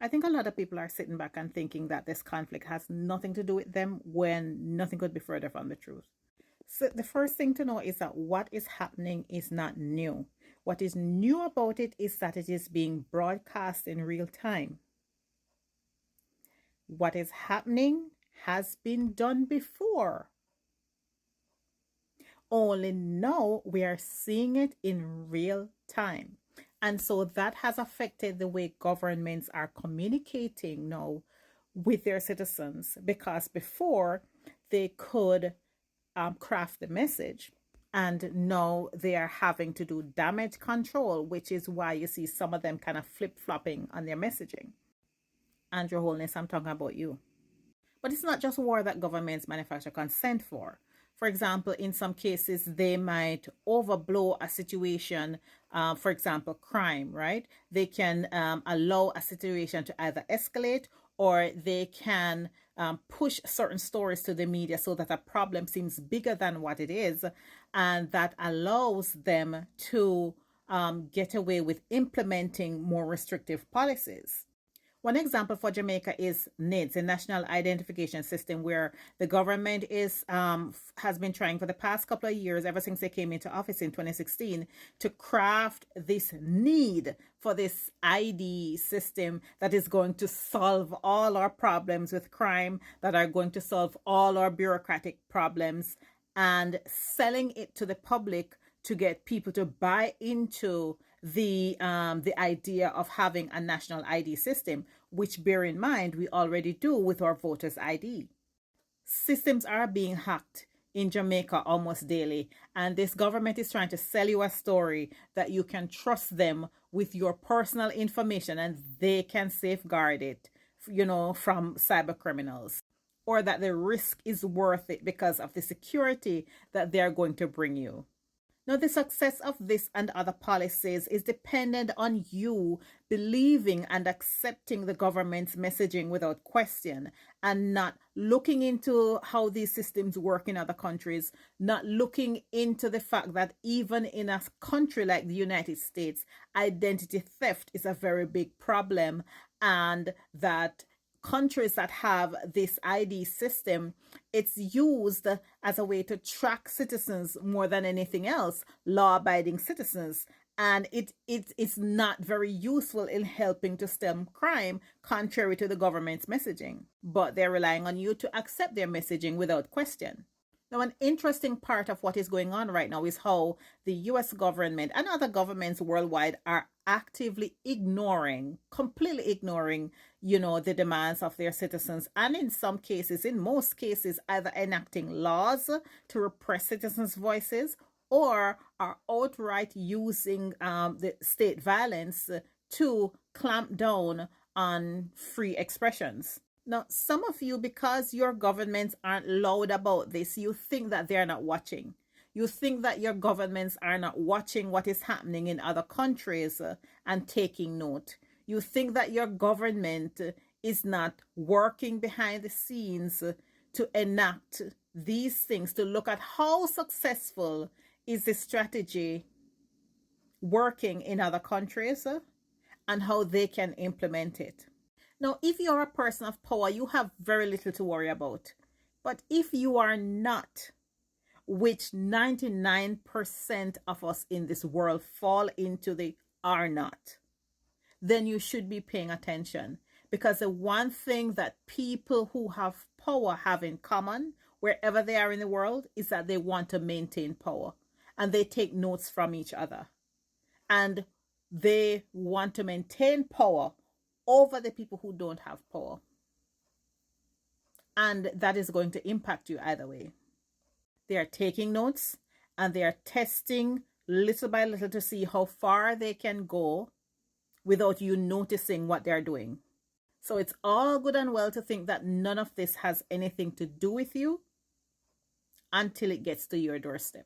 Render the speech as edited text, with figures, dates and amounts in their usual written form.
I think a lot of people are sitting back and thinking that this conflict has nothing to do with them when nothing could be further from the truth. So the first thing to know is that what is happening is not new. What is new about it is that it is being broadcast in real time. What is happening has been done before. Only now we are seeing it in real time. And so that has affected the way governments are communicating now with their citizens, because before they could craft the message, and now they are having to do damage control, which is why you see some of them kind of flip-flopping on their messaging. And Your Holiness, I'm talking about you. But it's not just war that governments manufacture consent for. For example, in some cases, they might overblow a situation, for example, crime, right? They can allow a situation to either escalate, or they can push certain stories to the media so that a problem seems bigger than what it is. And that allows them to get away with implementing more restrictive policies. One example for Jamaica is NIDS, the National Identification System, where the government has been trying for the past couple of years, ever since they came into office in 2016, to craft this need for this ID system that is going to solve all our problems with crime, that are going to solve all our bureaucratic problems, and selling it to the public to get people to buy into the idea of having a national ID system, which, bear in mind, we already do with our voters' ID. Systems are being hacked in Jamaica almost daily, and this government is trying to sell you a story that you can trust them with your personal information and they can safeguard it, from cyber criminals, or that the risk is worth it because of the security that they are going to bring you. Now, the success of this and other policies is dependent on you believing and accepting the government's messaging without question, and not looking into how these systems work in other countries, not looking into the fact that even in a country like the United States, identity theft is a very big problem, and that countries that have this ID system, it's used as a way to track citizens more than anything else, law-abiding citizens, and it's not very useful in helping to stem crime, contrary to the government's messaging. But they're relying on you to accept their messaging without question. Now, an interesting part of what is going on right now is how the US government and other governments worldwide are actively completely ignoring, the demands of their citizens. And in most cases, either enacting laws to repress citizens' voices, or are outright using the state violence to clamp down on free expressions. Now, some of you, because your governments aren't loud about this, you think that they're not watching. You think that your governments are not watching what is happening in other countries and taking note. You think that your government is not working behind the scenes to enact these things, to look at how successful is the strategy working in other countries and how they can implement it. Now, if you're a person of power, you have very little to worry about. But if you are not, which 99% of us in this world fall into the are not, then you should be paying attention. Because the one thing that people who have power have in common, wherever they are in the world, is that they want to maintain power. And they take notes from each other. And they want to maintain power over the people who don't have power. And that is going to impact you either way. They are taking notes and they are testing little by little to see how far they can go without you noticing what they're doing. So it's all good and well to think that none of this has anything to do with you until it gets to your doorstep.